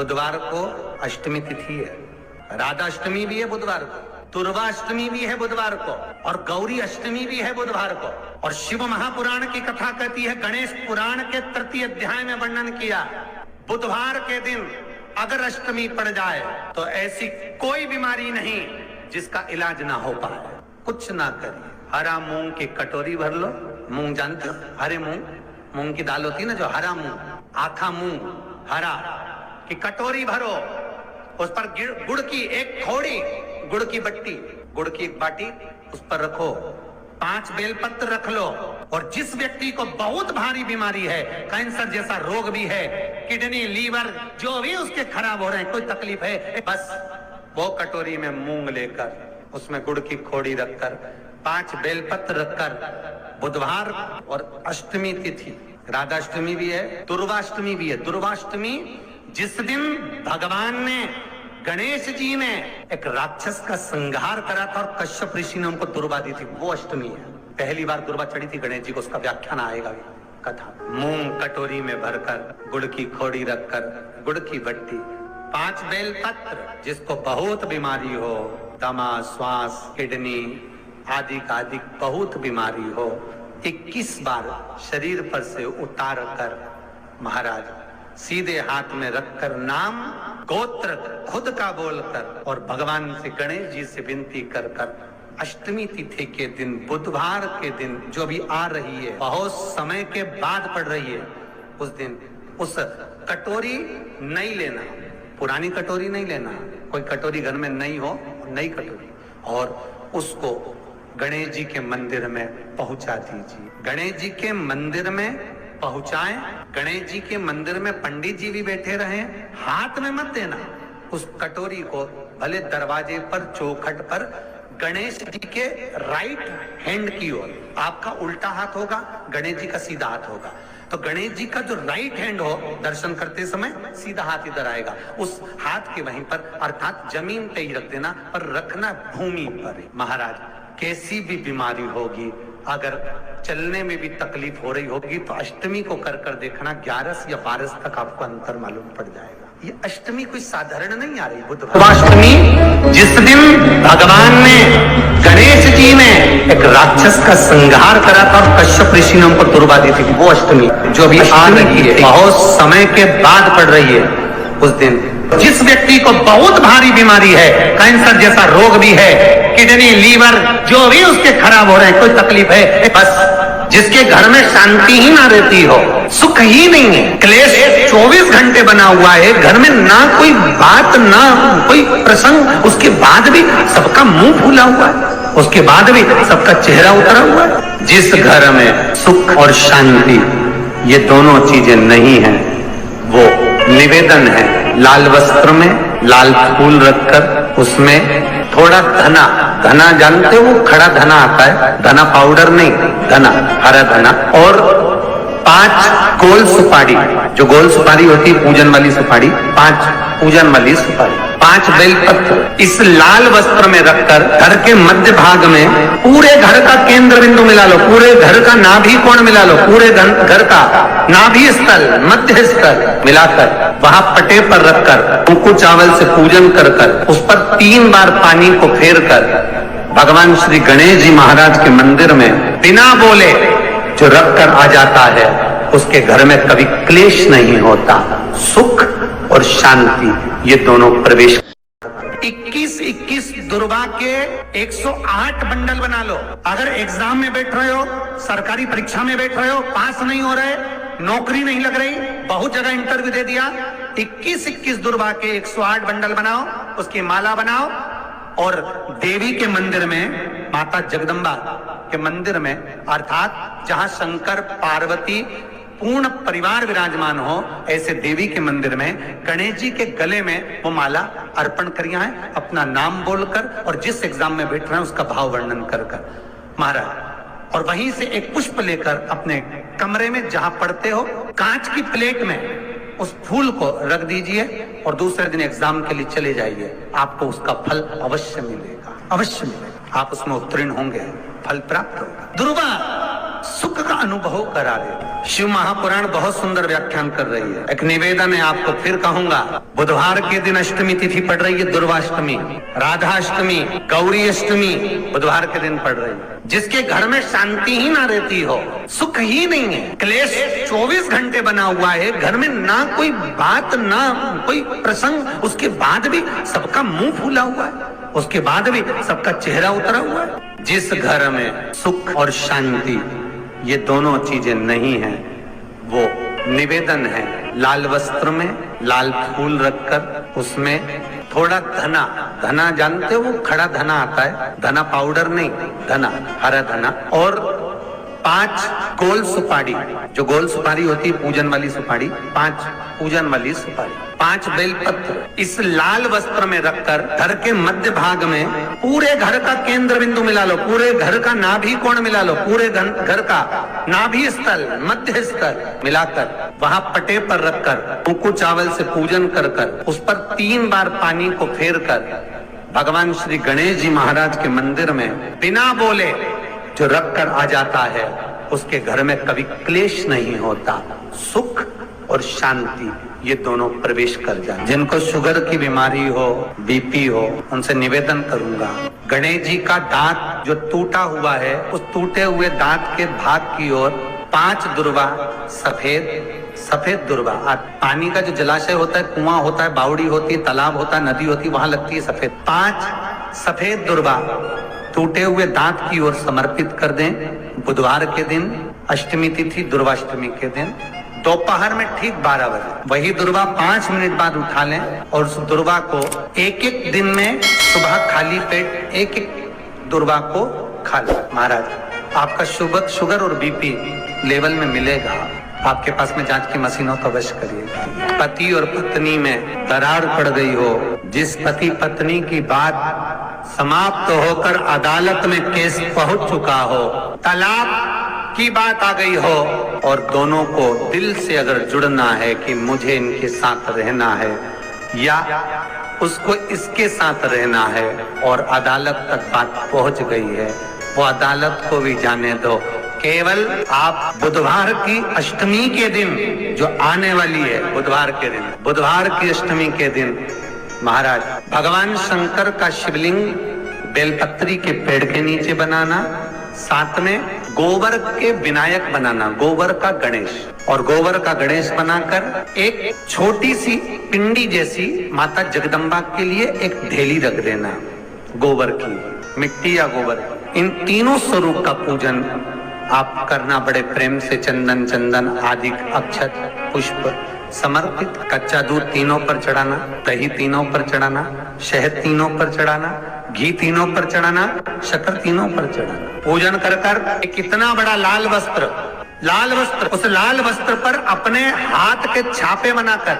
बुधवार को अष्टमी तिथि है, राधा अष्टमी भी है बुधवार को, दुर्गा अष्टमी भी है बुधवार को, और गौरी अष्टमी भी है बुधवार को। और शिव महापुराण की कथा कहती है, गणेश पुराण के 3 अध्याय में वर्णन किया, बुधवार के दिन अगर अष्टमी पड़ जाए तो ऐसी कोई बीमारी नहीं जिसका इलाज ना हो पाए। कुछ ना करिए, हरा मूंग की कटोरी भर लो, मूंग जानते हो, हरे मूंग, मूंग की दाल होती है ना जो, हरा मूंग, आखा मूंग हरा की कटोरी भरो, उस पर गुड़ की एक खोड़ी, गुड़ की बट्टी, गुड़ की एक बाटी उस पर रखो, 5 बेलपत्र रख लो, और जिस व्यक्ति को बहुत भारी बीमारी है, कैंसर जैसा रोग भी है, किडनी लीवर जो भी उसके खराब हो रहे हैं, कोई तकलीफ है, बस वो कटोरी में मूंग लेकर उसमें गुड़ की खोड़ी रखकर 5 बेलपत्र रखकर, बुधवार और अष्टमी तिथि, राधाष्टमी भी है, दुर्गाष्टमी भी है। दुर्गाष्टमी जिस दिन भगवान ने, गणेश जी ने एक राक्षस का संहार करा था और कश्यप ऋषि ने उनको दुर्वा दी थी, वो अष्टमी है। पहली बार दुर्वा चढ़ी थी गणेश जी को, उसका व्याख्यान आएगा कथा। मूंग कटोरी में भरकर, गुड़ की खोड़ी रखकर, गुड़ की बट्टी, 5 बेलपत्र, जिसको बहुत बीमारी हो, दमा, श्वास, किडनी आदि का आदि बहुत बीमारी हो, 21 बार शरीर पर से उतार कर महाराज सीधे हाथ में रखकर, नाम गोत्र खुद का बोलकर और भगवान से, गणेश जी से विनती कर कर, अष्टमी तिथि के दिन, बुधवार के दिन जो भी आ रही है, बहुत समय के बाद पड़ रही है, उस दिन उस कटोरी नहीं लेना, पुरानी कटोरी नहीं लेना, कोई कटोरी घर में नहीं हो, नई कटोरी, और उसको गणेश जी के मंदिर में पहुंचा दीजिए। गणेश जी के मंदिर में पहुंचाएं, गणेश जी के मंदिर में पंडित जी भी बैठे रहें, हाथ में मत देना उस कटोरी को, भले दरवाजे पर, चौखट पर, गणेश जी के राइट हैंड की ओर, आपका उल्टा हाथ होगा, गणेश जी का सीधा हाथ होगा, तो गणेश जी का जो राइट हैंड हो, दर्शन करते समय सीधा हाथ इधर आएगा, उस हाथ के वहीं पर, अर्थात जमीन पे ही रख देना, पर रखना भूमि पर। महाराज कैसी भी बीमारी होगी, अगर चलने में भी तकलीफ हो रही होगी, तो अष्टमी को कर कर देखना, 11 या 12 तक आपको अंतर मालूम पड़ जाएगा। ये अष्टमी कोई साधारण नहीं आ रही, बुधवाष्टमी जिस दिन भगवान ने, गणेश जी ने एक राक्षस का संहार करा था और कश्यप ऋषि ने उनको दुर्वा दी थी, वो अष्टमी जो भी आ रही है, बहुत समय के बाद पड़ रही है, उस दिन जिस व्यक्ति को बहुत भारी बीमारी है, कैंसर जैसा रोग भी है, किडनी लीवर जो भी उसके खराब हो रहे हैं, कोई तकलीफ है, बस जिसके घर में शांति ही ना रहती हो, सुख ही नहीं है, क्लेश 24 घंटे बना हुआ है, घर में ना कोई बात, ना कोई प्रसंग, उसके बाद भी सबका मुंह फूला हुआ है, उसके बाद भी सबका चेहरा उतरा हुआ है। जिस घर में सुख और शांति ये दोनों चीजें नहीं है, वो निवेदन है, लाल वस्त्र में लाल फूल रखकर, उसमें थोड़ा धना, धना जानते हो, वो खड़ा धना आता है, धना पाउडर नहीं, धना, हरा धना, और 5 गोल सुपारी, जो गोल सुपारी होती है पूजन वाली सुपारी, 5 पूजन वाली सुपारी, 5 बेलपत्र, इस लाल वस्त्र में रखकर घर के मध्य भाग में पूरे घर का केंद्र बिंदु मिला लो, पूरे घर का नाभि कोण मिला लो, पूरे घर का नाभि स्थल, मध्य स्थल मिलाकर वहां पटे पर रखकर, कुंकू चावल से पूजन कर कर, उस पर 3 बार पानी को फेर कर, भगवान श्री गणेश जी महाराज के मंदिर में बिना बोले जो रखकर आ जाता है, उसके घर में कभी क्लेश नहीं होता, सुख और शांति ये दोनों प्रवेश। 21 दुर्गा के 108 बंडल बना लो। अगर एग्जाम में बैठ रहे हो, सरकारी परीक्षा में बैठ रहे हो, पास नहीं हो रहे, नौकरी नहीं लग रही, बहुत जगह इंटरव्यू दे दिया, 21 दुर्गा के 108 बंडल बनाओ, उसकी माला बनाओ, और देवी के मंदिर में, माता जगदम्बा के मंदिर में, अर्थात जहां शंकर पार्वती पूर्ण परिवार विराजमान हो, ऐसे देवी के मंदिर में गणेश जी के गले में वो माला अर्पण करिया है, अपना नाम बोलकर, और जिस एग्जाम में बैठ रहे हैं उसका भाव वर्णन कर कर महाराज, और वहीं से एक पुष्प लेकर अपने कमरे में जहां पढ़ते हो, कांच की प्लेट में उस फूल को रख दीजिए, और दूसरे दिन एग्जाम के लिए चले जाइए, आपको उसका फल अवश्य मिलेगा, अवश्य मिलेगा, आप उसमें उत्तीर्ण होंगे, फल प्राप्त होगा। दुर्गा सुख का अनुभव करा दे। शिव महापुराण बहुत सुंदर व्याख्यान कर रही है। एक निवेदन है आपको, फिर कहूंगा, बुधवार के दिन अष्टमी तिथि पड़ रही है, दुर्वाष्टमी, राधाष्टमी, गौरी अष्टमी बुधवार के दिन पड़ रही है। जिसके घर में शांति ही ना रहती हो, सुख ही नहीं है, क्लेश 24 घंटे बना हुआ है, घर में ना कोई बात ना कोई प्रसंग, उसके बाद भी सबका मुंह फूला हुआ है, उसके बाद भी सबका चेहरा उतरा हुआ है। जिस घर में सुख और शांति ये दोनों चीजें नहीं है, वो निवेदन है, लाल वस्त्र में लाल फूल रखकर उसमें थोड़ा धना, धना जानते हो, वो खड़ा धना आता है, धना पाउडर नहीं, धना, हरा धना, और 5 गोल सुपारी, जो गोल सुपारी होती है पूजन वाली सुपारी, 5 पूजन वाली सुपारी, 5 बेलपत्र इस लाल वस्त्र में रखकर घर के मध्य भाग में पूरे घर का केंद्र बिंदु मिला लो, पूरे घर का नाभि कोण मिला लो, पूरे घर का नाभि स्थल, मध्य स्थल मिलाकर वहां पटे पर रखकर कुंकू चावल से पूजन कर कर उस पर 3 बार पानी को फेर कर भगवान श्री गणेश जी महाराज के मंदिर में बिना बोले जो रख कर आ जाता है, उसके घर में कभी क्लेश नहीं होता, सुख और शांति ये दोनों प्रवेश कर जाए। जिनको शुगर की बीमारी हो, बीपी हो, उनसे निवेदन करूंगा, गणेश जी का दांत जो टूटा हुआ है, उस टूटे हुए दांत के भाग की ओर 5 दुर्वा, सफेद दुर्वा, पानी का जो जलाशय होता है, कुआं होता है, बावड़ी होती है, तालाब होता है, नदी होती है, वहां लगती है सफेद, 5 सफेद दुर्वा टूटे हुए दांत की ओर समर्पित कर दें। बुधवार के दिन अष्टमी तिथि, दुर्वाष्टमी के दिन दोपहर में ठीक 12 बजे वही दुर्वा 5 मिनट बाद उठा लें और उस दुर्वा को एक दिन में सुबह खाली पेट एक दुर्वा को खा लें। महाराज आपका शुगर और बीपी लेवल में मिलेगा। आपके पास में जांच की मशीन हो तो अवश्य करिएगा। पति और पत्नी में दरार पड़ गई हो, जिस पति पत्नी की बात समाप्त होकर अदालत में केस पहुंच चुका हो, तलाक की बात आ गई हो और दोनों को दिल से अगर जुड़ना है कि मुझे इनके साथ रहना है या उसको इसके साथ रहना है और अदालत तक बात पहुंच गई है, वो अदालत को भी जाने दो। केवल आप बुधवार की अष्टमी के दिन जो आने वाली है, बुधवार के दिन, बुधवार की अष्टमी के दिन महाराज भगवान शंकर का शिवलिंग बेलपत्री के पेड़ के नीचे बनाना, साथ में गोबर के विनायक बनाना, गोबर का गणेश, और गोबर का गणेश बनाकर एक छोटी सी पिंडी जैसी माता जगदम्बा के लिए एक ढेली रख देना, गोबर की, मिट्टी या गोबर। इन तीनों स्वरूप का पूजन आप करना बड़े प्रेम से, चंदन आदि अक्षत पुष्प समर्पित, कच्चा दूध तीनों पर चढ़ाना, दही तीनों पर चढ़ाना, शहद तीनों पर चढ़ाना, घी तीनों पर चढ़ाना, शक्कर तीनों पर चढ़ाना। पूजन कर कर कितना बड़ा लाल वस्त्र, उस लाल वस्त्र पर अपने हाथ के छापे बनाकर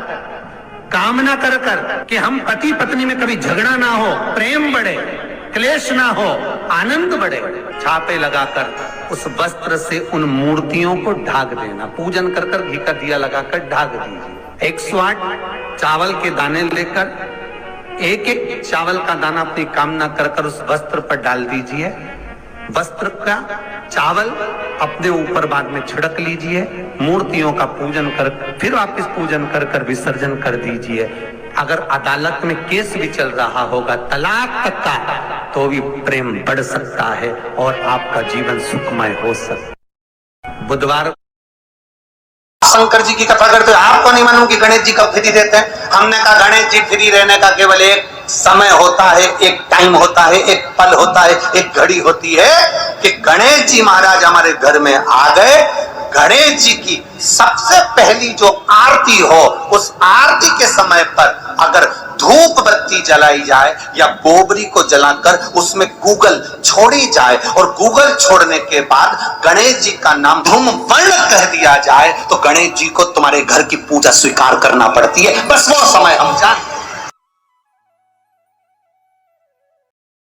कामना कर कर कि हम पति पत्नी में कभी झगड़ा ना हो, प्रेम बढ़े, क्लेश ना हो, आनंद बढ़े, छापे लगाकर उस वस्त्र से उन मूर्तियों को ढाक देना। पूजन कर कर घी का दिया लगाकर ढाक दीजिए। 108 चावल के दाने लेकर एक चावल का दाना अपनी कामना कर कर उस वस्त्र पर डाल दीजिए। वस्त्र का चावल अपने ऊपर बाद में छिड़क लीजिए। मूर्तियों का पूजन कर फिर वापिस पूजन कर कर विसर्जन कर दीजिए। अगर अदालत में केस भी चल रहा होगा तलाक तक का, तो भी प्रेम बढ़ सकता है और आपका जीवन सुखमय हो सकता। बुधवार शंकर जी की कथा करते हुए आपको नहीं मालूम कि गणेश जी कब फ्री देते हैं। हमने कहा गणेश जी फ्री रहने का केवल एक समय होता है, एक टाइम होता है, एक पल होता है, एक घड़ी होती है कि गणेश जी महाराज हमारे घर में आ गए। गणेश जी की सबसे पहली जो आरती हो, उस आरती के समय पर अगर धूप बत्ती जलाई जाए या गोबरी को जलाकर उसमें गूगल छोड़ी जाए और गूगल छोड़ने के बाद गणेश जी का नाम धूम वर्ण कह दिया जाए, तो गणेश जी को तुम्हारे घर की पूजा स्वीकार करना पड़ती है। बस वो समय हम जानते